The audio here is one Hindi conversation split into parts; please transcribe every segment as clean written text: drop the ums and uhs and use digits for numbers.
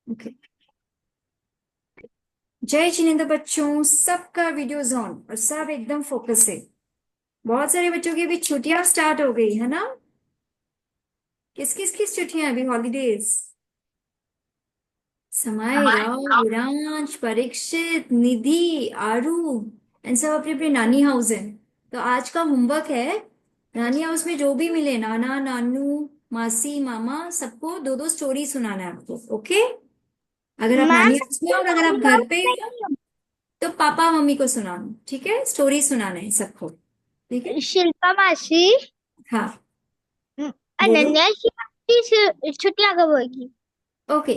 ओके। जय जिनेंद्र बच्चों, सबका वीडियोज ऑन और सब एकदम फोकस से। बहुत सारे बच्चों की अभी छुट्टियां स्टार्ट हो गई है ना। किस किस की छुट्टियां अभी हॉलीडेज? समय, राव, विरांश, परीक्षित, निधि, आरू एंड सब अपने अपने नानी हाउस है। तो आज का होमवर्क है, नानी हाउस में जो भी मिले, नाना नानू मासी मामा, सबको दो दो स्टोरी सुनाना है आपको। ओके? अगर आप मैम नानी हाउस में हो और अगर नानी आप घर हाउस पे, में ही हूँ। तो पापा मम्मी को सुनाना, ठीक है? स्टोरी सुनाना है सबको, ठीक है? शिल्पा मासी। हाँ, बोलो। अनन्या की छुट्टियां कब होगी? ओके,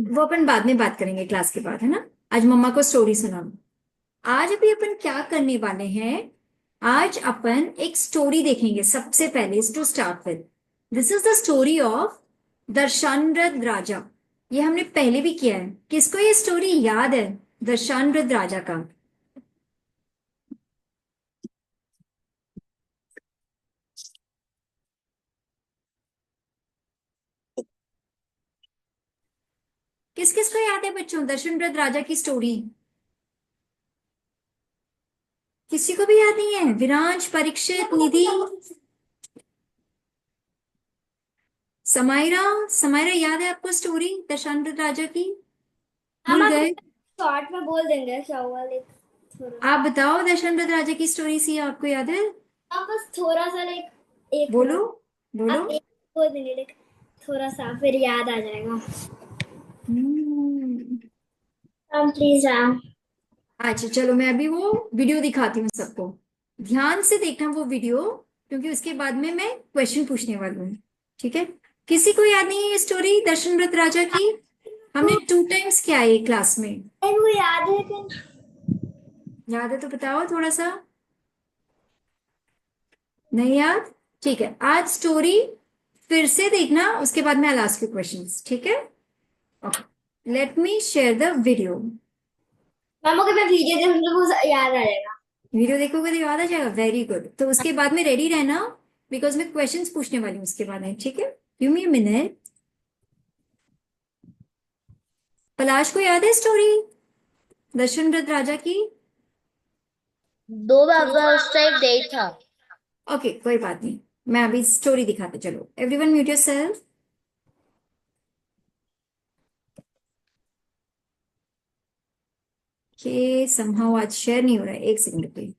वो अपन बाद में बात करेंगे क्लास के बाद, है ना? आज मम्मा को स्टोरी सुनाना। आज अभी अपन क्या करने वाले हैं? आज अपन एक स्टोरी देखेंगे। सबसे पहले to start with, this is the story of दर्शानरद राजा। ये हमने पहले भी किया है। किसको ये स्टोरी याद है दर्शानरद राजा का? किस किस को याद है बच्चों दर्शनरद राजा की स्टोरी? किसी को भी याद नहीं है? विरांश, परीक्षित, निधि, समायरा। समायरा, याद है आपको स्टोरी दशानरद राजा की? हम भूल आपको गए? शॉर्ट में बोल देंगे ऐसा हुआ लाइक थोड़ा। आप बताओ, दशानरद राजा की स्टोरी सी आपको याद है? हाँ बस थोड़ा सा लाइक एक बोलो, मिनट। बोलो। आप एक बोल देंगे लाइक थोड़ा सा फिर याद आ जाएगा। हम्म। Please ma'am. अच्छा चलो, मैं अभी वो वीडियो दिखाती हूँ सबको। ध्यान से देखना वो वीडियो, क्योंकि उसके बाद में मैं क्वेश्चन पूछने वाली हूँ। ठीक है? किसी को याद नहीं है ये स्टोरी दशरथ राजा की? हमने 2 टाइम्स किया है ये क्लास में। वो याद है कि याद है तो बताओ थोड़ा सा। नहीं याद? ठीक है, आज स्टोरी फिर से देखना, उसके बाद में आई आस्क यू क्वेश्चंस, ठीक है? Okay, let me share the video. Ma'am अगर मैं वीडियो देखूंगी वो याद आ जाएगा। वीडियो देखोगे तो याद आ जाएगा, वेरी गुड। तो उसके बाद में रेडी रहना, बिकॉज मैं क्वेश्चंस पूछने वाली हूँ उसके बाद में, ठीक है? Give me a minute. पलाश को याद है स्टोरी दशरथ राजा की? दो बाबा उस टाइम नहीं था। ओके, कोई बात नहीं, मैं अभी स्टोरी दिखाते। चलो एवरीवन म्यूट योरसेल्फ। के समहाउ आज शेयर नहीं हो रहा है, एक सेकंड पे।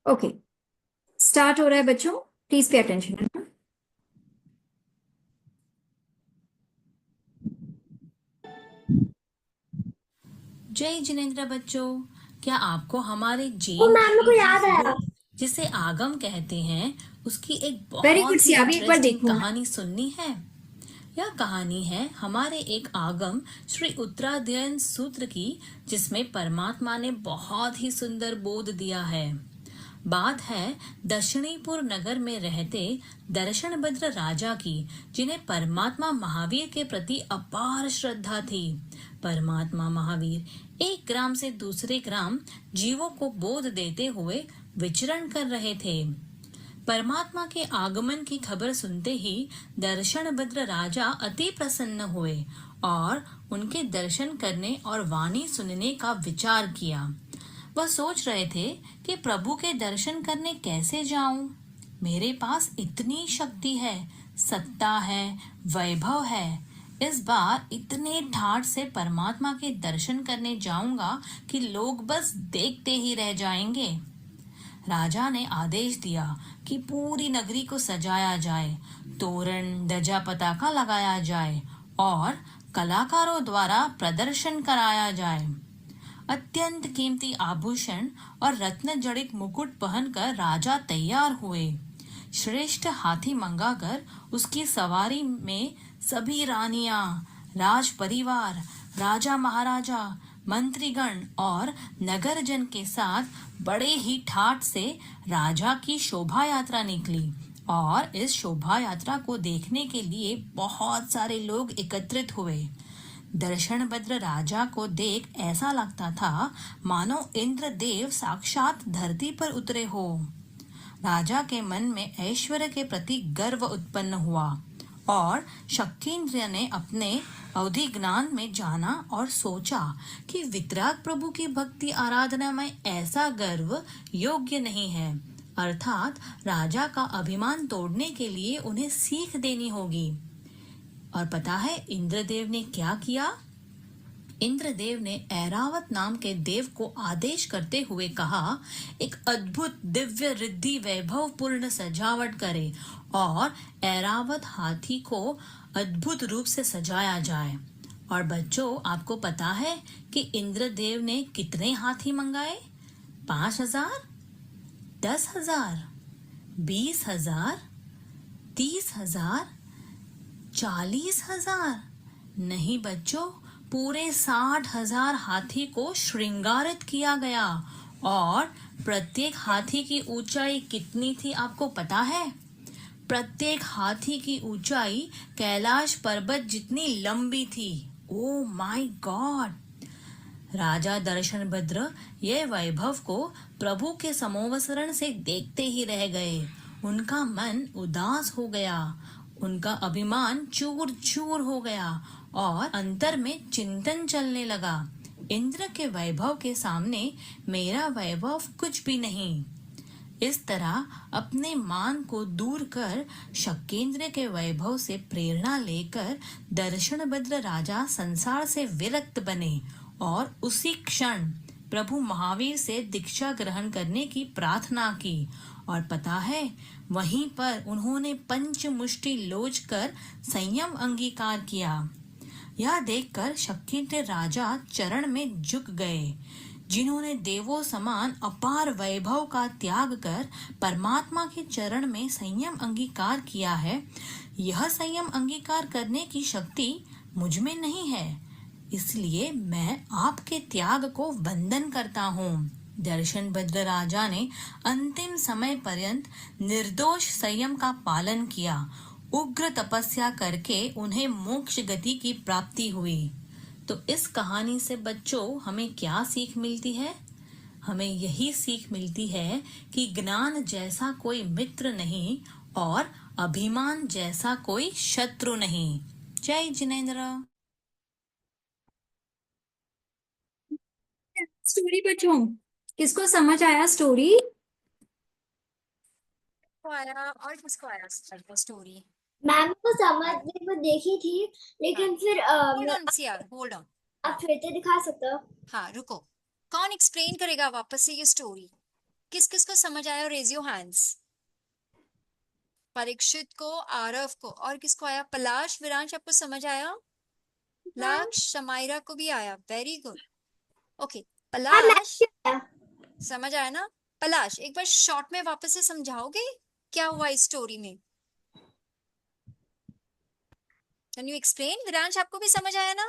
ओके, स्टार्ट हो रहा है बच्चों, प्लीज पे अटेंशन, है ना? जय जिनेंद्र बच्चों, क्या आपको हमारे वो जैन मैम को देवी जी याद आया। जिसे आगम कहते हैं उसकी एक वेरी गुड बहुत ही सी, अभी एक बार इंटरेस्टिंग देखो। कहानी सुननी है? यह कहानी है हमारे एक आगम श्री उत्तराध्ययन सूत्र की, जिसमें परमात्मा ने बहुत ही सुंदर बोध दिया है। बात है दक्षिणीपुर नगर में रहते दर्शनभद्र राजा की, जिन्हें परमात्मा महावीर के प्रति अपार श्रद्धा थी। परमात्मा महावीर एक ग्राम से दूसरे ग्राम जीवों को बोध देते हुए विचरण कर रहे थे। परमात्मा के आगमन की खबर सुनते ही दर्शनभद्र राजा अति प्रसन्न हुए और उनके दर्शन करने और वाणी सुनने का विचार किया। वह सोच रहे थे कि प्रभु के दर्शन करने कैसे जाऊं? मेरे पास इतनी शक्ति है, सत्ता है, वैभव है। इस बार इतने ठाठ से परमात्मा के दर्शन करने जाऊंगा कि लोग बस देखते ही रह जाएंगे। राजा ने आदेश दिया कि पूरी नगरी को सजाया जाए, तोरण ध्वजा पताका लगाया जाए और कलाकारों द्वारा प्रदर्शन कराया जाए। अत्यंत कीमती आभूषण और रत्न जड़ित मुकुट पहनकर राजा तैयार हुए। श्रेष्ठ हाथी मंगाकर उसकी सवारी में सभी रानियां, राज परिवार, राजा महाराजा, मंत्रीगण और नगरजन के साथ बड़े ही ठाठ से राजा की शोभा यात्रा निकली और इस शोभा यात्रा को देखने के लिए बहुत सारे लोग एकत्रित हुए। दर्शनभद्र राजा को देख ऐसा लगता था मानो इंद्रदेव साक्षात धरती पर उतरे हो। राजा के मन में ऐश्वर्य के प्रति गर्व उत्पन्न हुआ और शक्तिन्द्र ने अपने अवधि ज्ञान में जाना और सोचा कि वितराग प्रभु की भक्ति आराधना में ऐसा गर्व योग्य नहीं है, अर्थात राजा का अभिमान तोड़ने के लिए उन्हें सीख देनी होगी। और पता है इंद्रदेव ने क्या किया? इंद्रदेव ने ऐरावत नाम के देव को आदेश करते हुए कहा, एक अद्भुत दिव्य रिद्धि वैभव पूर्ण सजावट करे और ऐरावत हाथी को अद्भुत रूप से सजाया जाए। और बच्चों, आपको पता है कि इंद्रदेव ने कितने हाथी मंगाए? 5,000, 10,000, 20,000, 30,000, 40,000? नहीं बच्चों, पूरे 60,000 हाथी को श्रृंगारित किया गया। और प्रत्येक हाथी की ऊंचाई कितनी थी आपको पता है? प्रत्येक हाथी की ऊंचाई कैलाश पर्वत जितनी लंबी थी। Oh my God! राजा दर्शनभद्र ये वैभव को प्रभु के समोवसरण से देखते ही रह गए। उनका मन उदास हो गया, उनका अभिमान चूर चूर हो गया और अंतर में चिंतन चलने लगा, इंद्र के वैभव के सामने मेरा वैभव कुछ भी नहीं। इस तरह अपने मान को दूर कर शक्केंद्र के वैभव से प्रेरणा लेकर दर्शनभद्र राजा संसार से विरक्त बने और उसी क्षण प्रभु महावीर से दीक्षा ग्रहण करने की प्रार्थना की। और पता है, वहीं पर उन्होंने पंचमुष्टि लोच कर संयम अंगीकार किया। यह देखकर शक्केंद्र राजा चरण में झुक गए। जिन्होंने देवों समान अपार वैभव का त्याग कर परमात्मा के चरण में संयम अंगीकार किया है, यह संयम अंगीकार करने की शक्ति मुझ में नहीं है, इसलिए मैं आपके त्याग को वंदन करता हूँ। दर्शनभद्र राजा ने अंतिम समय पर्यंत निर्दोष संयम का पालन किया। उग्र तपस्या करके उन्हें मोक्ष गति की प्राप्ति हुई। तो इस कहानी से बच्चों हमें क्या सीख मिलती है? हमें यही सीख मिलती है कि ज्ञान जैसा कोई मित्र नहीं और अभिमान जैसा कोई शत्रु नहीं। जय जिनेंद्र। स्टोरी बच्चों, किसको समझ आया स्टोरी? आया और किसको आया स्टोरी? मैम को समझने को देखी थी, लेकिन फिर होल्ड ऑन सियार, होल्ड ऑन। आप फिर से दिखा सकते हो? हाँ रुको, कौन एक्सप्लेन करेगा वापस से ये स्टोरी? किस किस को समझ आया? Raise your hands. परीक्षित को, आरव को, और किसको आया? पलाश, विरांश, आपको समझ आया? लक्ष्य, शमायरा को भी आया। Very good. ओके पलाश, समझ आया ना? पलाश, एक बार शॉर्ट में वापस से समझाओगे क्या हुआ इस स्टोरी में? Can you explain? विरांश, आपको भी समझ आया ना?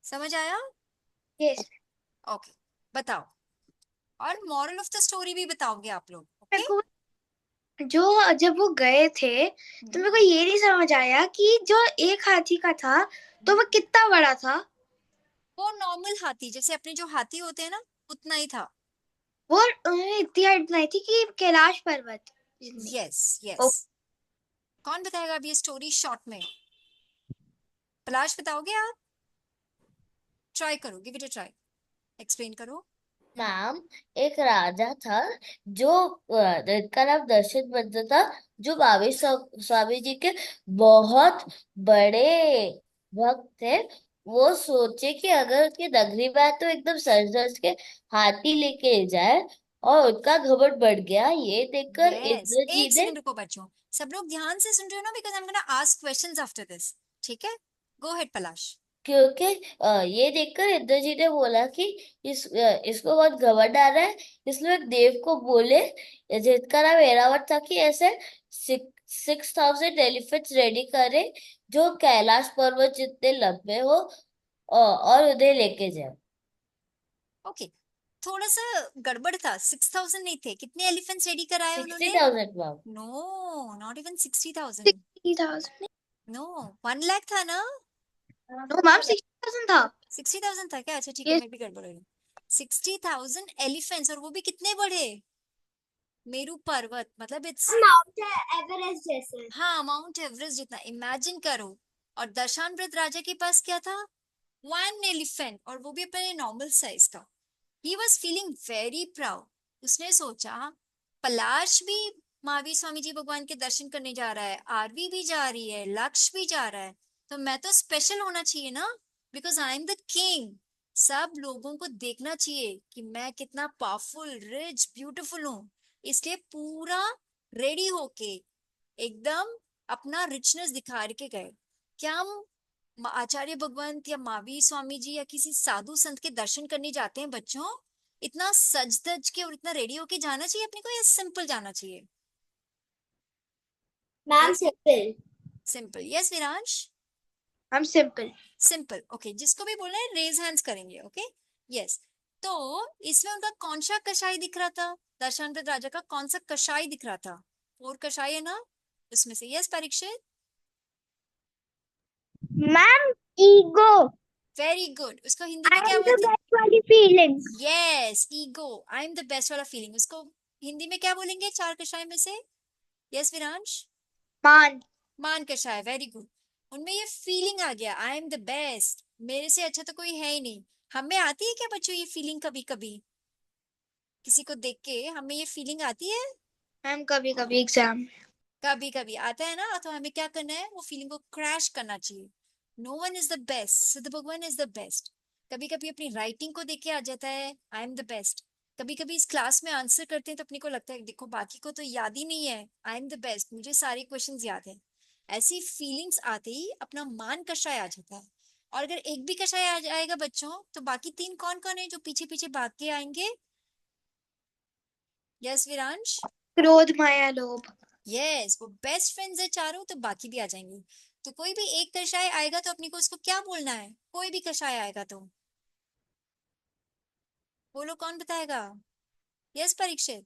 समझ आया? यस। ओके बताओ, और मॉरल ऑफ द स्टोरी भी बताओगे आप लोग। ओके जो जब वो गए थे तो मेरे को ये नहीं समझ आया कि जो एक हाथी का था तो वो कितना बड़ा था। वो नॉर्मल हाथी, जैसे अपने जो हाथी होते हैं ना, उतना ही था। वो इतनी हाइट नहीं थी कि कैलाश पर्वत जितनी। Yes yes. कौन बताएगा अब ये स्टोरी शॉर्ट में? पलाश बताओगे आप? ट्राई करो, give it a try, explain करो। मैम, एक राजा था जो जिसका नाम दर्शन बद्र था, जो बाबी स्वामी जी के बहुत बड़े भक्त थे। वो सोचे कि अगर उसकी नगरी में आए तो एकदम सज धज के हाथी लेके जाए, और उनका घमंड बढ़ गया। ये देखकर यस, इंद्र जी एक ने, सेकंड रुको बच्चों, सब लोग ध्यान से सुन रहे हो ना? Because I am gonna ask questions after this. ठीक है, गो हेड पलाश। क्योंकि ये देखकर इंद्र जी ने बोला कि इसको बहुत घमंड आ रहा है, इसलिए एक देव को बोले जिसका नाम ऐरावत था कि ऐसे 6,000 एलिफेंट्स रेडी करे जो कैलाश पर्वत जितने लंबे हो, और उन्हें लेके जाए। ओके, थोड़ा सा गड़बड़ था। 6,000 नहीं थे, कितने एलिफेंट्स रेडी कराए उन्होंने? 60,000 ma'am. No, not even 60,000। 60,000। No, 1 lakh था ना? नो मैम 60,000 था। 60,000 था क्या? अच्छा ठीक है, Yes. मैं भी गड़बड़ हो रही हूँ। 60,000 एलिफेंट्स, और वो भी कितने बड़े, मेरू पर्वत, मतलब इट्स माउंट एवरेस्ट जैसे। हाँ माउंट एवरेस्ट जितना, इमेजिन करो। और दशानव्रत राजा के पास क्या था? 1 एलिफेंट, और वो भी अपने नॉर्मल साइज का। He was feeling very proud. उसने सोचा पलाश भी महावीर स्वामी जी भगवान के दर्शन करने जा रहा है, आरवी भी जा रही है, लक्ष्य भी जा रहा है, तो मैं तो स्पेशल होना चाहिए ना, because I am the king. सब लोगों को देखना चाहिए कि मैं कितना पावरफुल, रिच, ब्यूटीफुल हूँ। इसलिए पूरा रेडी होके एकदम अपना रिचनेस दिखा के गए। क्या हम आचार्य भगवंत या महावीर स्वामी जी या किसी साधु संत के दर्शन करने जाते हैं बच्चों, इतना सज धज के और इतना रेडी होके जाना चाहिए अपने को, या सिंपल जाना चाहिए? Ma'am yes, simple. Simple. Yes Viransh, ma'am simple. Simple. Okay, जिसको भी बोलना है रेज हैंड्स करेंगे। Okay, yes. तो इसमें उनका कौन सा कषाय दिख रहा था? दशानवृत राजा का कौन सा कषाय दिख रहा था? और कषाय है ना उसमें से? Yes Parikshit, ma'am ego. Very good. उसको हिंदी में आई क्या एम द बोलते हैं? बेस्ट वाली feeling. Yes, ego, I am the best वाला फीलिंग। उसको हिंदी में क्या बोलेंगे चार कषाय में से? यस विरांश, मान। मान कषाय, वेरी गुड। उनमें ये फीलिंग आ गया, आई एम द बेस्ट, मेरे से अच्छा तो कोई है ही नहीं। हमें आती है क्या बच्चों ये फीलिंग? कभी कभी किसी को देख के हमें ये फीलिंग आती है? मैम कभी कभी एग्जाम। कभी कभी आता है ना, तो हमें क्या करना है? वो फीलिंग को क्रैश करना चाहिए। No one is the best, सिद्ध भगवान इज द बेस्ट। कभी कभी अपनी राइटिंग को देख के आ जाता है आई एम द बेस्ट। कभी कभी इस क्लास में आंसर करते हैं तो अपने को लगता है देखो बाकी को तो याद ही नहीं है, आई एम द बेस्ट, मुझे सारे क्वेश्चंस याद है। ऐसी फीलिंग्स आते ही अपना मान कषाय आ जाता है। और अगर एक भी कषाय आ जाएगा बच्चों, तो बाकी तीन कौन कौन है जो पीछे पीछे भाग के आएंगे? यस विरांश, क्रोध माया लोभ। यस, वो बेस्ट फ्रेंड्स है चारों, तो बाकी भी आ जाएंगे। तो कोई भी एक कषाय आएगा तो अपने को उसको क्या बोलना है? कोई भी कषाय आएगा तो बोलो, कौन बताएगा? यस परीक्षित,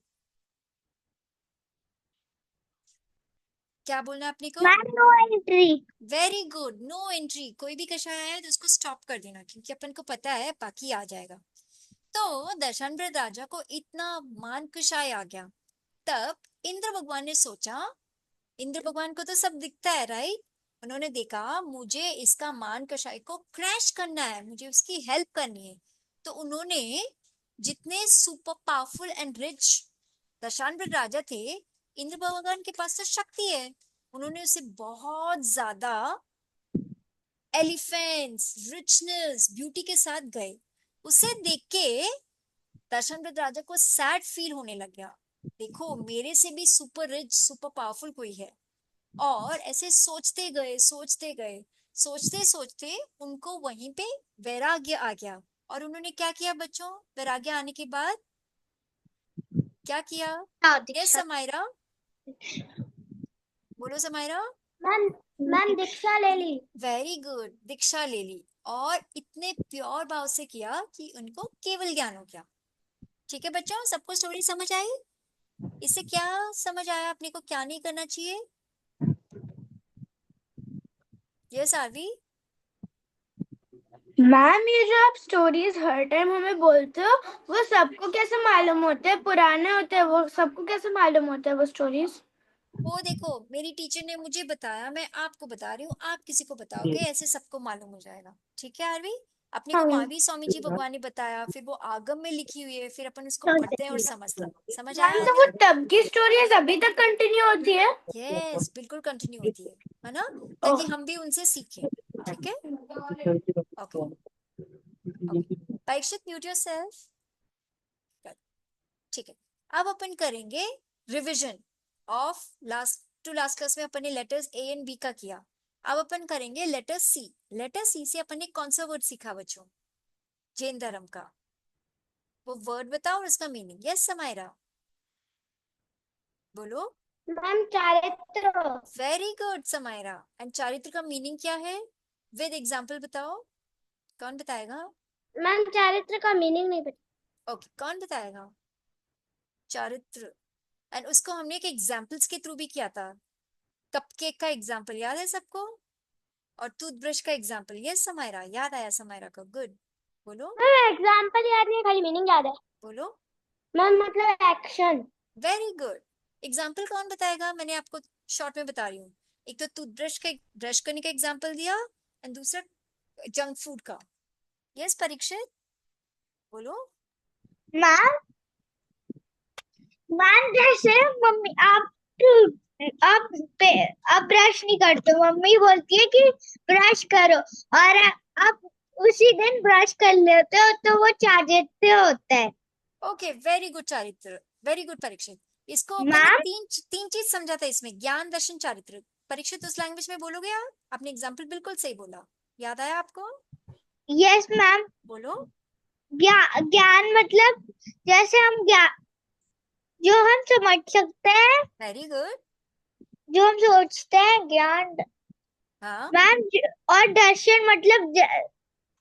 क्या बोलना है अपने को? Ma'am no entry. Very good, no entry. कोई भी कषाय आया तो उसको स्टॉप कर देना, क्योंकि अपन को पता है बाकी आ जाएगा। तो दशानवृत राजा को इतना मान कषाय आ गया। तब इंद्र भगवान ने सोचा, इंद्र भगवान को तो सब दिखता है राइट, उन्होंने देखा मुझे इसका मान कषाय को क्रैश करना है, मुझे उसकी हेल्प करनी है। तो उन्होंने जितने सुपर पावरफुल एंड रिच दशानवृत राजा थे, इंद्र भगवान के पास तो शक्ति है, उन्होंने उसे बहुत ज्यादा एलिफेंट्स, रिचनेस, ब्यूटी के साथ गए। उसे देख के दशरथ राजा को सैड फील होने लग गया, देखो मेरे से भी सुपर रिच, सुपर पावरफुल कोई है। और ऐसे सोचते गए, सोचते गए, सोचते सोचते उनको वहीं पे वैराग्य आ गया। और उन्होंने क्या किया बच्चों? वैराग्य आने के बाद क्या किया? यस दीक्षा। समायरा, बोलो समायरा। मैम मैम दीक्षा ले ली। वेरी गुड, दीक्षा ले ली। और इतने प्योर भाव से किया कि उनको केवल ज्ञान हो गया। ठीक है बच्चों, सबको स्टोरी समझ आई? इससे क्या समझ आया अपने को, क्या नहीं करना चाहिए? यस आरवी, मैम ये जो आप स्टोरीज हर टाइम हमें बोलते हो, वो सबको कैसे मालूम होते हैं? पुराने होते हैं वो, सबको कैसे मालूम होते हैं वो स्टोरीज? वो देखो मेरी टीचर ने मुझे बताया, मैं आपको बता रही हूँ, आप किसी को बताओगे, ऐसे सबको मालूम हो जाएगा। ठीक है आरवी, अपने को हाँ। महावीर स्वामी जी भगवान ने बताया, फिर वो आगम में लिखी हुई है, फिर अपन उसको पढ़ते हैं और समझते हैं। समझ आया मैम तो आरवी? वो तब की स्टोरीज अभी तक कंटिन्यू होती है? यस, बिल्कुल कंटिन्यू होती है ना, ताकि हम भी उनसे सीखें। ठीक है, okay okay. Parikshit mute yourself. ठीक है, अब अपन करेंगे revision of last to last class में अपन ने लेटर्स ए एंड बी का किया। अब अपन करेंगे लेटर सी। लेटर सी से अपन ने कौन सा वर्ड सीखा बच्चों? जैन धर्म का। वो वर्ड बताओ और उसका मीनिंग। यस समायरा, बोलो। मैम चारित्र। Very good Samaira. एंड चारित्र का मीनिंग क्या है? विद एग्जाम्पल बताओ, कौन बताएगा? मैम चारित्र का मीनिंग नहीं पता। ओके, कौन बताएगा चारित्र? एंड उसको हमने एक एग्जाम्पल्स के थ्रू भी किया था। कपकेक का एग्जाम्पल याद है सबको? और टूथब्रश का एग्जाम्पल। यस समायरा, याद आया समायरा को, गुड। बोलो मैम एग्जाम्पल याद नहीं है, खाली मीनिंग याद है। बोलो। मैम मतलब एक्शन। Very good. एग्जाम्पल कौन बताएगा? मैंने आपको शॉर्ट में बता रही हूँ। एक तो टूथब्रश का, ब्रश करने का एग्जाम्पल दिया, एंड दूसरा जंक फूड का। यस परीक्षित, बोलो। मैम मैम जैसे मम्मी आप आप ब्रश नहीं करते, मम्मी बोलती है कि ब्रश करो, और आप उसी दिन ब्रश कर लेते हो तो वो चारित्र होता है। ओके वेरी गुड चारित्र, वेरी गुड परीक्षित। इसको मैंने मैम तीन तीन चीज समझा था इसमें, ज्ञान दर्शन चारित्र। परीक्षित उस लैंग्वेज में बोलोगे आप? आपने एग्जाम्पल बिल्कुल सही बोला, याद आया आपको? यस मैम, बोलो। ज्ञान मतलब जैसे हम ज्ञान जो हम समझ सकते हैं, वेरी गुड। जो हम सोचते हैं, ज्ञान। हाँ मैम और दर्शन मतलब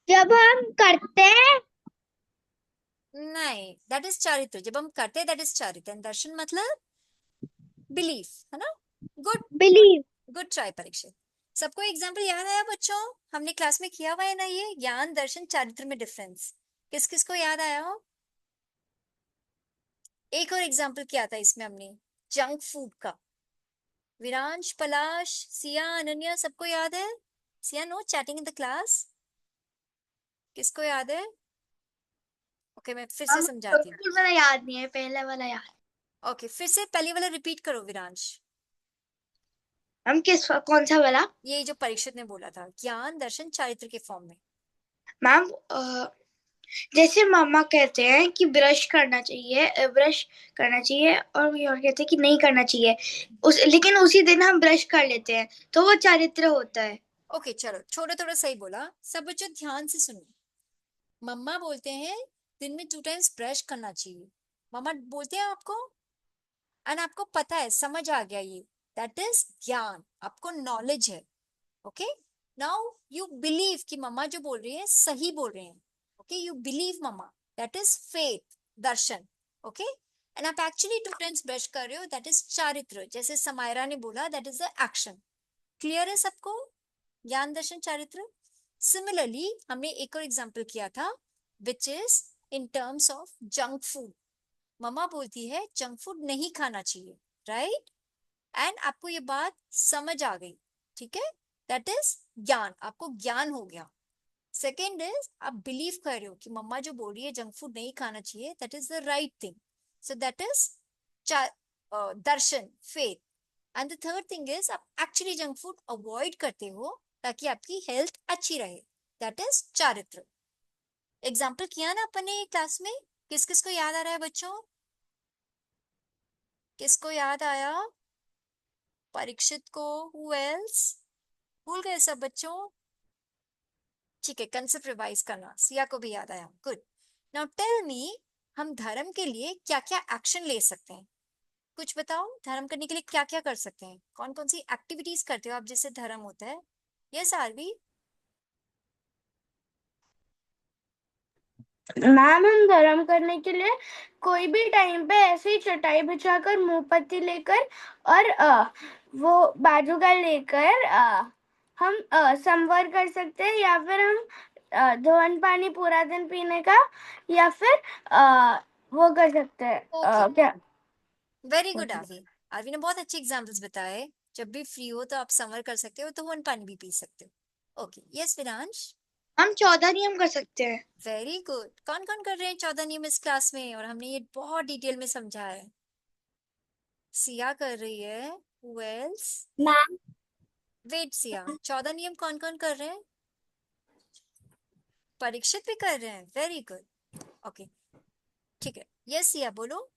जब हम करते हैं। नहीं, दैट इज चारित्र। जब हम करते हैं दैट इज चारित्र, एंड दर्शन मतलब बिलीफ, है ना? Good good, believe. Good try Parikshit. सबको एग्जाम्पल याद आया बच्चों? हमने क्लास में किया हुआ है ना ये ज्ञान दर्शन चारित्र में डिफरेंस। किस किस को याद आया हो? एक और एग्जाम्पल किया था इसमें हमने, जंक फूड का। विरांश, पलाश, सिया, अनन्या, सबको याद है? Siya no chatting in the class. किसको याद है? ओके मैं फिर से समझाती हूँ। बिल्कुल वाला याद नहीं है, पहला वाला याद। ओके फिर से पहले वाला रिपीट करो विरांश। हम किस कौन सा वाला? ये जो परीक्षित ने बोला था, ज्ञान दर्शन चारित्र के फॉर्म में। मैम जैसे मामा कहते हैं कि ब्रश करना चाहिए, ब्रश करना चाहिए, और कोई और कहते हैं कि नहीं करना चाहिए, लेकिन उसी दिन हम ब्रश कर लेते हैं तो वो चारित्र होता है। ओके चलो, छोटा थोड़ा सही बोला। सब बच्चों ध्यान से सुनो। मम्मा बोलते हैं दिन में 2 टाइम्स ब्रश करना चाहिए। मम्मा बोलते हैं आपको, एंड आपको पता है, समझ आ गया ये, दैट इज ज्ञान, आपको नॉलेज है। ओके नाउ यू बिलीव कि मम्मा जो बोल रही है सही बोल रहे हैं। Okay you believe mamma, that is faith, दर्शन। ओके एंड आप एक्चुअली 2 टाइम्स ब्रश कर रहे हो, दैट इज चारित्र। जैसे समायरा ने बोला, that is the action. Clear है सबको? ज्ञान दर्शन चारित्र। सिमिलरली हमने एक और एग्जाम्पल किया था, which is in terms of junk food. मम्मा बोलती है जंक फूड नहीं खाना चाहिए, राइट? एंड आपको ये बात समझ आ गई, ठीक है? दैट इज ज्ञान, आपको ज्ञान हो गया। सेकेंड इज आप बिलीव कर रहे हो कि मम्मा जो बोल रही है जंक फूड नहीं खाना चाहिए, that is the right thing. So that is Darshan, faith. And the third thing is आप एक्चुअली जंक फूड अवॉइड करते हो ताकि आपकी हेल्थ अच्छी रहे, दैट इज चारित्र। एग्जाम्पल किया ना अपन ने क्लास में। किस किस को याद आ रहा है बच्चों? किसको याद आया? परीक्षित को? Who else? भूल गए सब बच्चों? ठीक है, कंसेप्ट रिवाइज करना। सिया को भी याद आया, गुड। नाउ टेल मी, हम धर्म के लिए क्या क्या एक्शन ले सकते हैं? कुछ बताओ, धर्म करने के लिए क्या क्या कर सकते हैं? कौन कौन सी एक्टिविटीज करते हो आप जिससे धर्म होता है? Yes RV. मैम हम गरम करने के लिए कोई भी टाइम पे ऐसे ही चटाई बिछाकर, मोमबत्ती लेकर और वो बाजूका लेकर हम संवर कर सकते हैं, या फिर हम धोवन पानी पूरा दिन पीने का, या फिर वो कर सकते हैं ओके क्या। Very good RV. आरवी ने बहुत अच्छे एग्जाम्पल्स बताए। जब भी फ्री हो तो आप समर कर सकते हो, तो वन पानी भी पी सकते हो। Okay yes Viransh. हम 14 नियम कर सकते हैं। Very good. कौन कौन कर रहे हैं 14 नियम इस क्लास में? और हमने ये बहुत डिटेल में समझा है। सिया कर रही है, who else? Ma'am wait Siya, 14 नियम कौन कौन कर रहे हैं? परीक्षित भी कर रहे हैं, वेरी गुड। ओके ठीक है, यस सिया बोलो।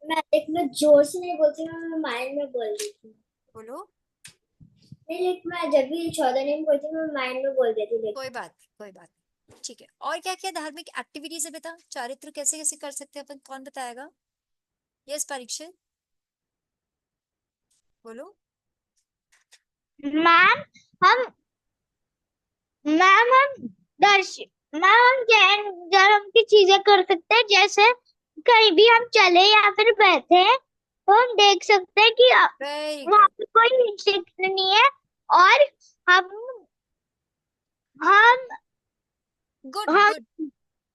मैं इतना जोर से नहीं बोलती, मैं माइंड में बोल रही थी। बोलो। नहीं, लेकिन मैं जब भी 14 नियम बोलती हूँ, मैं माइंड में बोल देती हूँ। कोई बात नहीं, कोई बात नहीं, ठीक है। और क्या क्या धार्मिक एक्टिविटीज है बेटा? चारित्र कैसे कैसे कर सकते हैं अपन, कौन बताएगा? यस परीक्षित बोलो। मैम हम मैम हम दर्श मैम हम जैन धर्म की चीजें कर सकते हैं, जैसे कहीं भी हम चले या फिर बैठे तो हम देख सकते हैं कि वेरी वहां गुड। पे कोई रिस्ट्रिक्शन नहीं है, और हम हम गुड हम गुड।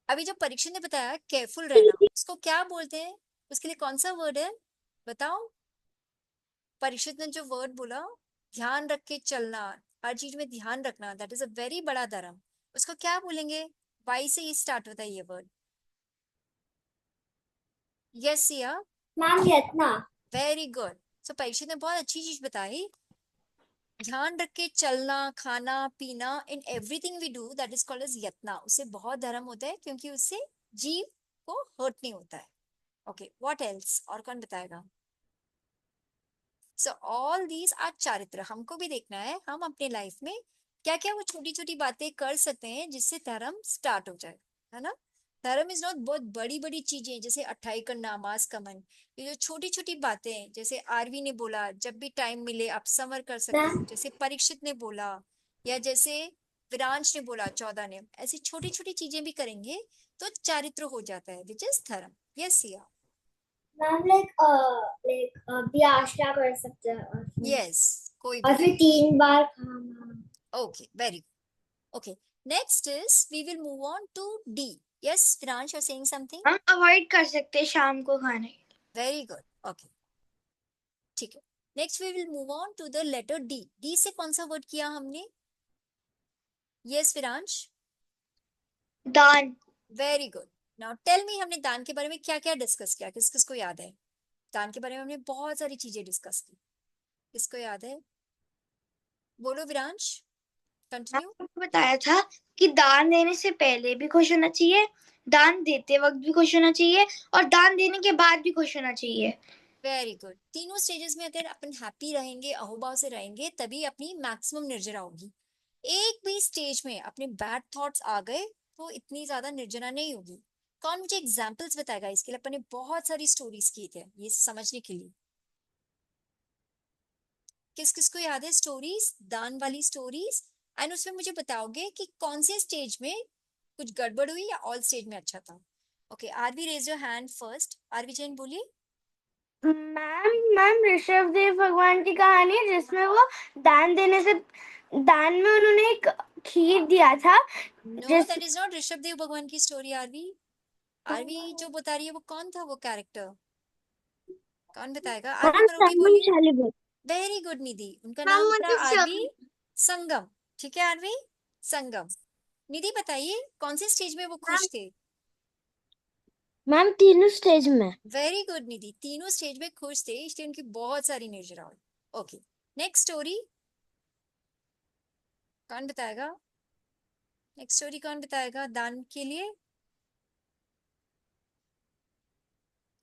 अभी जो परीक्षित ने बताया केयरफुल रहना, उसको क्या बोलते हैं? उसके लिए कौन सा वर्ड है बताओ? परीक्षित ने जो वर्ड बोला, ध्यान रख के चलना, हर चीज में ध्यान रखना, दैट इज अ वेरी बड़ा धर्म। उसको क्या बोलेंगे? वाई से ही स्टार्ट होता है ये word. Yes Siya, ma'am Yatna. Very good. So Parikshit ने बहुत अच्छी चीज बताई। ध्यान रख के चलना, खाना पीना, in everything we do that is called as Yatna. उससे बहुत धर्म होता है क्योंकि उससे जीव को हर्ट नहीं होता है। Okay, what else? और कौन बताएगा? सो ऑल दीज आर चारित्र। हमको भी देखना है हम अपने लाइफ में क्या क्या वो छोटी छोटी बातें कर सकते हैं जिससे धर्म स्टार्ट हो जाए, है ना? धर्म इज नॉट बहुत बड़ी बड़ी चीजें जैसे अट्ठाई करना, मास कमन। ये जो छोटी छोटी बातें हैं, जैसे आरवी ने बोला जब भी टाइम मिले आप समर कर सकते हो, मैम जैसे परीक्षित ने बोला, या जैसे विरांश ने बोला 14 ने, ऐसी छोटी छोटी चीजें भी करेंगे तो चारित्र हो जाता है, विच इज धर्म। यस सिया। मैम लाइक भी कर सकते हैं यस, कोई और भी। फिर 3 बार खाना। Okay, very good. Okay, next is we will move on to D. Yes, Viransh, you're saying something? हम अवॉइड कर सकते हैं शाम को खाने। Very good. Okay, ठीक है। Next we will move on to the letter D. D से कौन सा word किया हमने? Yes, Viransh. दान। Very good. Now tell me हमने दान के बारे में क्या क्या डिस्कस किया? किस किस को याद है? दान के बारे में हमने बहुत सारी चीजें डिस्कस की। किसको याद है? बोलो विरांश, कंटिन्यू। आपको बताया था कि दान देने से पहले भी खुश होना चाहिए, दान देते वक्त भी खुश होना चाहिए और दान देने के बाद भी खुश होना चाहिए। Very good. तीनों स्टेजेस में अगर अपन हैप्पी रहेंगे, अहोभाव से रहेंगे, तभी अपनी मैक्सिमम निर्जरा होगी। एक भी स्टेज में अपने बैड थॉट्स आ गए तो इतनी ज्यादा निर्जना नहीं होगी। कौन मुझे एग्जांपल्स बताएगा? इसके लिए अपन ने बहुत सारी स्टोरीज की थे ये समझने के लिए। किस किस को याद है स्टोरीज, दान वाली स्टोरीज? एंड उसमें मुझे बताओगे कि कौन से स्टेज में कुछ गड़बड़ हुई या ऑल स्टेज में अच्छा था। Okay, Aarvi raise your hand first. Aarvi Jain बोलिए। मैम मैम ऋषभ देव भगवान की कहानी है जिसमें वो दान देने से दान में उन्होंने एक खीर दिया था। नो, जिस that is not Rishabh Dev भगवान की स्टोरी आरवी। आरवी जो बता रही है वो कौन था, वो कैरेक्टर कौन बताएगा? आरवी मैम मरोटी संगम बोलिए। शालिग्राम। वेरी गुड निधि, उनका मैम नाम था मुझे आरवी संगम। ठीक है आरवी संगम। निधि बताइए कौन से स्टेज में वो खुश थे? मैम तीनों स्टेज में। वेरी गुड निधि, तीनों स्टेज में खुश थे इसलिए उनकी बहुत सारी निर्जरा हुई। ओके, नेक्स्ट स्टोरी कौन बताएगा? नेक्स्ट स्टोरी कौन बताएगा दान के लिए?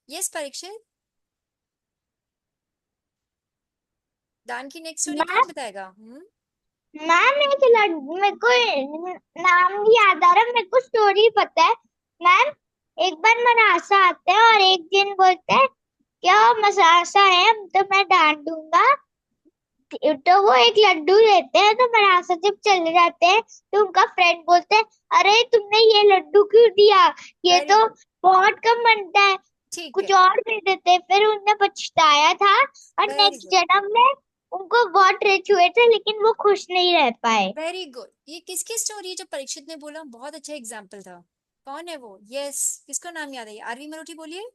यस परीक्षित, दान की नेक्स्ट स्टोरी कौन मैम बताएगा? मैम मेरे को नाम नहीं याद आ रहा, मेरे को स्टोरी पता है। मैम एक बार मनासा आते हैं और एक दिन बोलते हैं क्या मसासा है तो मैं डांट दूंगा। तो वो एक लड्डू देते हैं तो मनासा जब चले जाते हैं तो उनका फ्रेंड बोलते हैं अरे तुमने ये लड्डू क्यों दिया, ये वेरी तो गुड, बहुत कम बनता है, ठीक कुछ है, और दे देते। फिर उनने पछताया था और वेरी नेक्स्ट गुड, जन्म में उनको बहुत रिच हुए थे लेकिन वो खुश नहीं रह पाए। Very good. ये किसकी स्टोरी है जो परीक्षित ने बोला? बहुत अच्छा एग्जाम्पल था। कौन है वो? यस, किसको नाम याद है? आरवी मरोठी बोलिए।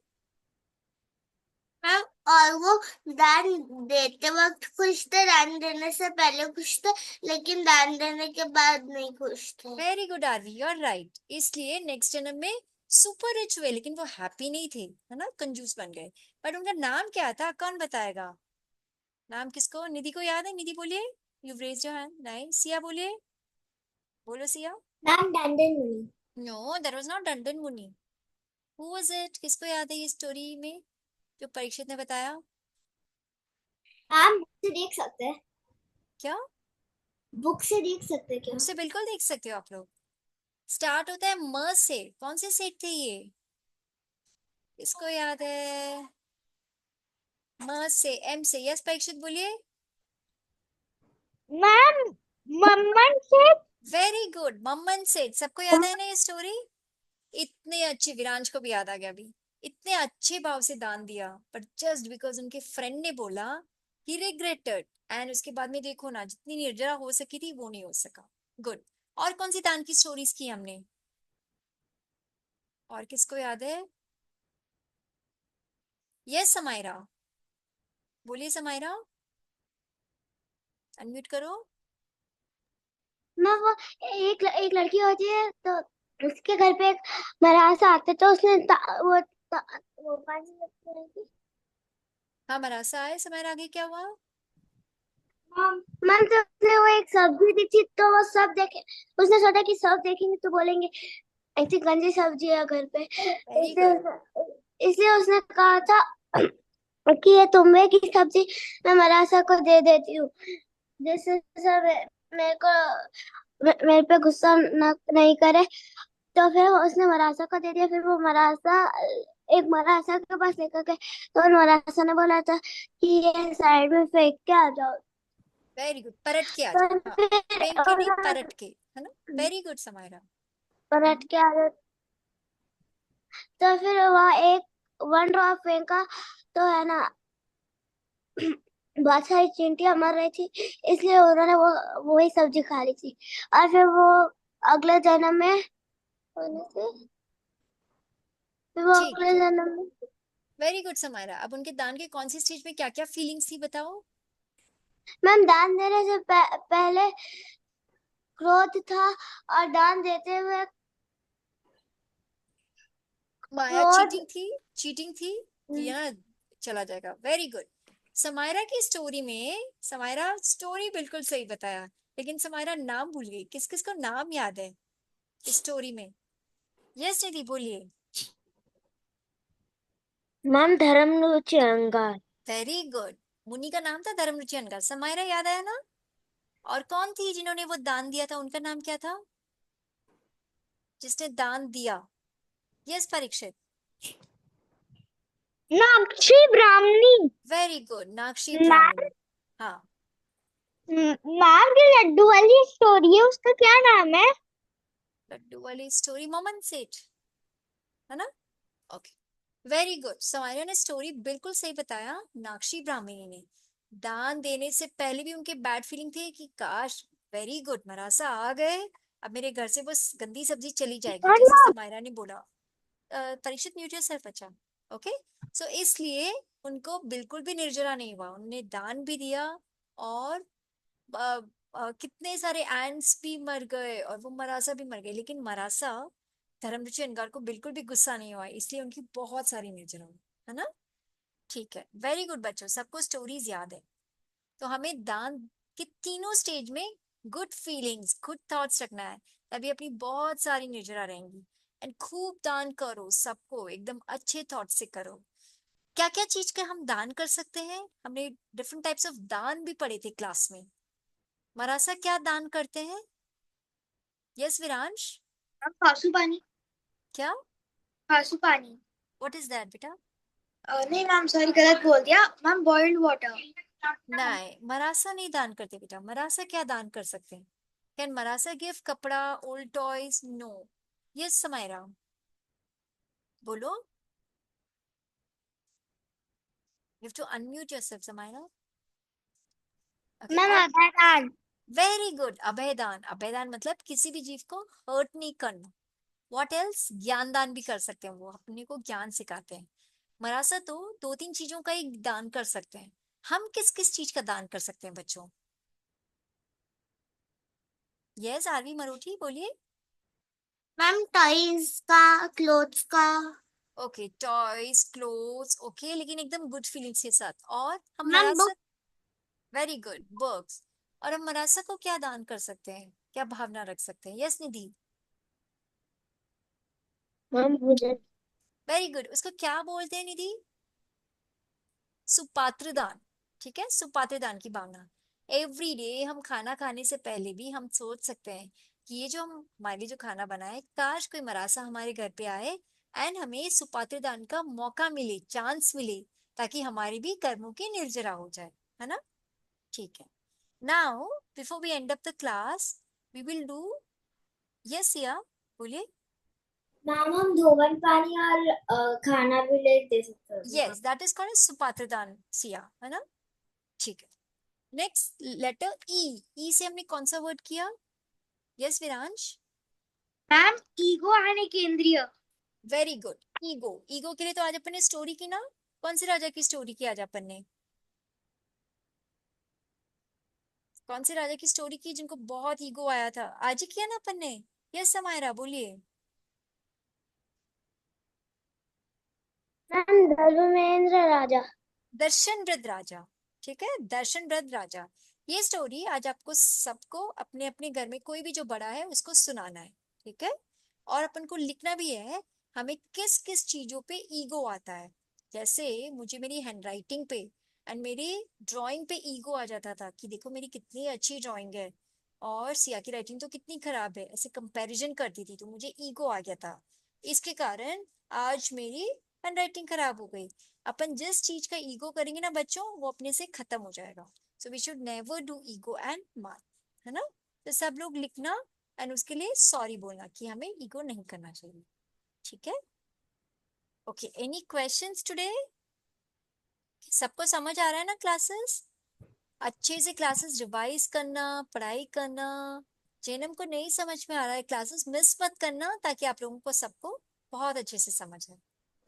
मैम और वो दान देते वक्त खुश थे, दान देने से पहले खुश थे लेकिन दान देने के बाद नहीं खुश थे। Very good Aarvi, you are right. इसलिए नेक्स्ट जन्म में सुपर रिच हुए लेकिन वो हैप्पी नहीं थे, है ना, कंजूस बन गए। बट उनका नाम क्या था? कौन बताएगा? नाम किसको? निधि को याद है? निधि बोलिए। You raised your hand. नहीं, सिया बोलिए। बोलो सिया। मैम डंडन मुनि। नो, दैट वाज नॉट डंडन मुनि। Who was it? किसको याद है ये स्टोरी में जो परीक्षित ने बताया? मैम बुक से देख सकते हैं, क्या? बुक से देख सकते हैं क्या? मुझसे बिल्कुल देख सकते हो आप लोग। स्टार्ट होता है म से। कौन से सेठ थे ये? किसको याद है? म से, एम से। यस परीक्षित बोलिए। मैम मम्मन से। वेरी गुड, मम्मन सेठ। सबको याद है ना ये स्टोरी? इतने अच्छे, विरांश को भी याद आ गया अभी। इतने अच्छे भाव से दान दिया, पर जस्ट बिकॉज उनके फ्रेंड ने बोला, ही रिग्रेटेड एंड उसके बाद में देखो ना, जितनी निर्जरा हो सकी थी वो नहीं हो सका। गुड। और कौन सी दान की स्टोरीज की हमने, और किसको याद है? यस समायरा, बोलिए समायरा, अनम्यूट करो। मैं वो एक लड़की होती है, तो उसके घर पे एक मरासा आते, तो उसने वो पानी रखी रहती। हाँ मरासा आए समायरा, आगे क्या हुआ? मैम तो उसने वो एक सब्जी दी थी, तो वो सब देखे, उसने सोचा कि सब देखेंगे तो बोलेंगे ऐसी गंदी सब्जी है घर पे, वेरी गुड। इसलिए उसने कहा था कि ये तुम्बे की सब्जी मैं मरासा को दे देती हूँ, जिससे सब मेरे को मेरे पे गुस्सा नहीं करे। तो फिर उसने मरासा को दे दिया। फिर वो मरासा एक मरासा के पास लेकर गए, तो उन मरासा ने बोला था कि ये साइड में फेंक के आ जाओ। वेरी गुड, परट के आ तो जाओ, हाँ। फिर फेंक के नहीं, परट के, है ना। Very good Samaira. पलट के आ जाओ। तो फिर वहाँ एक वन ड्रॉप फेंका, तो है ना बहुत सारी चींटियां मर रही थी, इसलिए उन्होंने वो वही सब्जी खा ली थी। और फिर वो अगले जन्म में होने से फिर वो ठीक अगले है, जन्म में वेरी गुड समायरा। अब उनके दान के कौन सी स्टेज में क्या क्या फीलिंग्स थी बताओ? मैम दान देने से पहले क्रोध था, और दान देते हुए माया क्रोध। चीटिंग थी, चीटिंग थी, कि ना चला जाएगा। Very good. समायरा की स्टोरी में समायरा स्टोरी बिल्कुल सही बताया, लेकिन समायरा नाम भूल गई। किस किस को नाम याद है इस स्टोरी में? यस निधि बोलिए। मैम धर्मरुचि अंगार। Very good. मुनि का नाम था धर्मरुचि अनका। समायरा याद आया ना? और कौन थी जिन्होंने वो दान दिया था, उनका नाम क्या था, जिसने दान दिया? यस परीक्षित। नाक्षी ब्राह्मणी। वेरी गुड, नाक्षी मैम ब्राह्मणी। हाँ। मैम की लड्डू वाली स्टोरी है, उसका क्या नाम है? लड्डू वाली स्टोरी मोमन सेठ, है ना। Okay, very good. समायरा ने स्टोरी बिल्कुल सही बताया। नाक्षी ब्राह्मणी ने दान देने से पहले भी उनके बैड फीलिंग थे कि काश, वेरी गुड, मरासा आ गए, अब मेरे घर से बस गंदी सब्जी चली जाएगी, जैसे समायरा ने बोला। परीक्षित म्यूट योरसेल्फ, अच्छा। ओके। सो इसलिए उनको बिल्कुल भी निर्जरा नहीं हुआ, उन्होंने दान भी दिया। और कितने सारे एंट्स भी मर गए और वो मरासा भी मर गए, लेकिन मरासा धर्मरुचि अनगार को बिल्कुल भी गुस्सा नहीं हुआ, इसलिए उनकी बहुत सारी निर्जरा हुई, है ना। ठीक है, वेरी गुड बच्चों, सबको स्टोरीज याद है। तो हमें दान के तीनों स्टेज में गुड फीलिंग्स, गुड थॉट्स रखना है, तभी अपनी बहुत सारी निर्जरा रहेंगी। एंड खूब दान करो, सबको एकदम अच्छे थॉट से करो। क्या क्या चीज का हम दान कर सकते हैं, हमने डिफरेंट टाइप्स ऑफ दान भी पढ़े थे क्लास में। मरासा क्या दान करते हैं? यस विरांश। खासू पानी। क्या? खासू पानी। व्हाट इज दैट बेटा? नहीं मैम, सॉरी, गलत बोल दिया मैम, बॉइल्ड वाटर। नहीं, मरासा नहीं दान करते बेटा। मरासा क्या दान कर सकते हैं? कैन मरासा गिव कपड़ा, old toys? No. Yes Samaira, बोलो। You have to unmute yourself Samaira. Okay. Ma'am और अभयदान। Very good, अभयदान। अभयदान मतलब किसी भी जीव को हर्ट नहीं करना। What else? ज्ञान दान भी कर सकते हैं, वो अपने को ज्ञान सिखाते हैं। मरासा तो दो तीन चीजों का ही दान कर सकते हैं। हम किस किस चीज का दान कर सकते हैं बच्चों? यस आरवी मरोठी, बोलिए। मैम टॉयज का, क्लोथ्स का। ओके, टॉयज, क्लोथ्स, ओके, लेकिन एकदम गुड फीलिंग्स के साथ। और हम मैम बुक। मरासा, वेरी गुड, बुक्स। और हम मरासा को क्या दान कर सकते हैं, क्या भावना रख सकते हैं? यस निधि। मैम भोजन। वेरी गुड, उसको क्या बोलते हैं निधि? सुपात्र दान। ठीक है, सुपात्र दान की भावना। एवरी डे हम खाना खाने से पहले भी हम सोच सकते हैं कि ये जो हम हमारे लिए जो खाना बनाए, काश कोई मरासा हमारे घर पे आए एंड हमें सुपात्र दान का मौका मिले, चांस मिले, ताकि हमारी भी कर्मों की निर्जरा हो जाए, है ना। ठीक है। Now before we end up the class, we will do, yes yeah, बोलिए। मैम हम धोवन पानी और खाना भी ले दे सकते हैं। यस, दैट इज कॉल्ड सुपात्र दान सिया, है ना। ठीक है। नेक्स्ट लेटर ई। ई से हमने कौन सा वर्ड किया? यस विरांश। मैम ईगो आणि केंद्रीय। Very good, ego. ईगो के लिए तो आज अपन ने स्टोरी की ना, कौन से राजा की स्टोरी की आज अपन ने? कौन से राजा की स्टोरी की जिनको बहुत ईगो आया था? आज ही किया ना अपन ने। यस समायरा बोलिए। मैम धर्मेंद्र राजा। दर्शन वृद्ध राजा। ठीक है, दर्शन वृद्ध राजा। ये स्टोरी आज आपको सबको अपने अपने घर में कोई भी जो बड़ा है उसको सुनाना है। ठीक है, और अपन को लिखना भी है हमें किस किस चीजों पे ईगो आता है। जैसे मुझे मेरी हैंडराइटिंग पे एंड मेरी ड्राइंग पे ईगो आ जाता था कि देखो मेरी कितनी अच्छी ड्राइंग है और सिया की राइटिंग तो कितनी खराब है, ऐसे कंपैरिजन करती थी तो मुझे ईगो आ गया था। इसके कारण आज मेरी हैंडराइटिंग खराब हो गई। अपन जिस चीज का ईगो करेंगे ना बच्चों, वो अपने से खत्म हो जाएगा। So we should never do ego and मार, है ना? तो सब लोग लिखना एंड उसके लिए सॉरी बोलना कि हमें ईगो नहीं करना चाहिए। ठीक है, ओके। Any questions today? सबको समझ आ रहा है ना क्लासेस? अच्छे से क्लासेस रिवाइज करना, पढ़ाई करना। जेनम को नहीं समझ में आ रहा है क्लासेस मिस मत करना, ताकि आप लोगों को सबको बहुत अच्छे से समझ आए।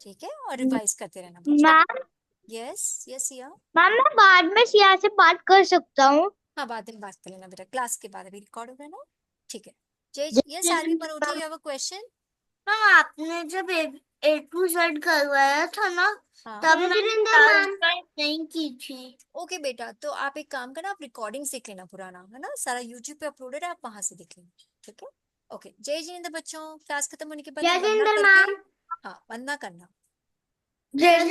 ठीक है, और रिवाइज करते रहना बच्चों। मैम यस यस या। मैम मैं बाद में सिया से बात कर सकता हूँ? हाँ, बाद में बात कर लेना बेटा, क्लास के बाद, अभी रिकॉर्ड हो रहा है ना। ठीक है। जय, यस आरवी जय Manoj, you have a question? Ma'am आपने जब ए टू जेड करवाया था ना, हाँ। तब मैंने ट्रांसलेट नहीं की थी। ओके बेटा, तो आप एक काम करना, आप रिकॉर्डिंग देख लेना पुराना, है ना, सारा यूट्यूब पे अपलोडेड है, आप वहां से देख लेना। ठीक है, ओके। जय जिनेंद्र बच्चों, क्लास खत्म होने के बाद जय ना वंदना जिंदर करके, मैम। हाँ वंदना करना। जय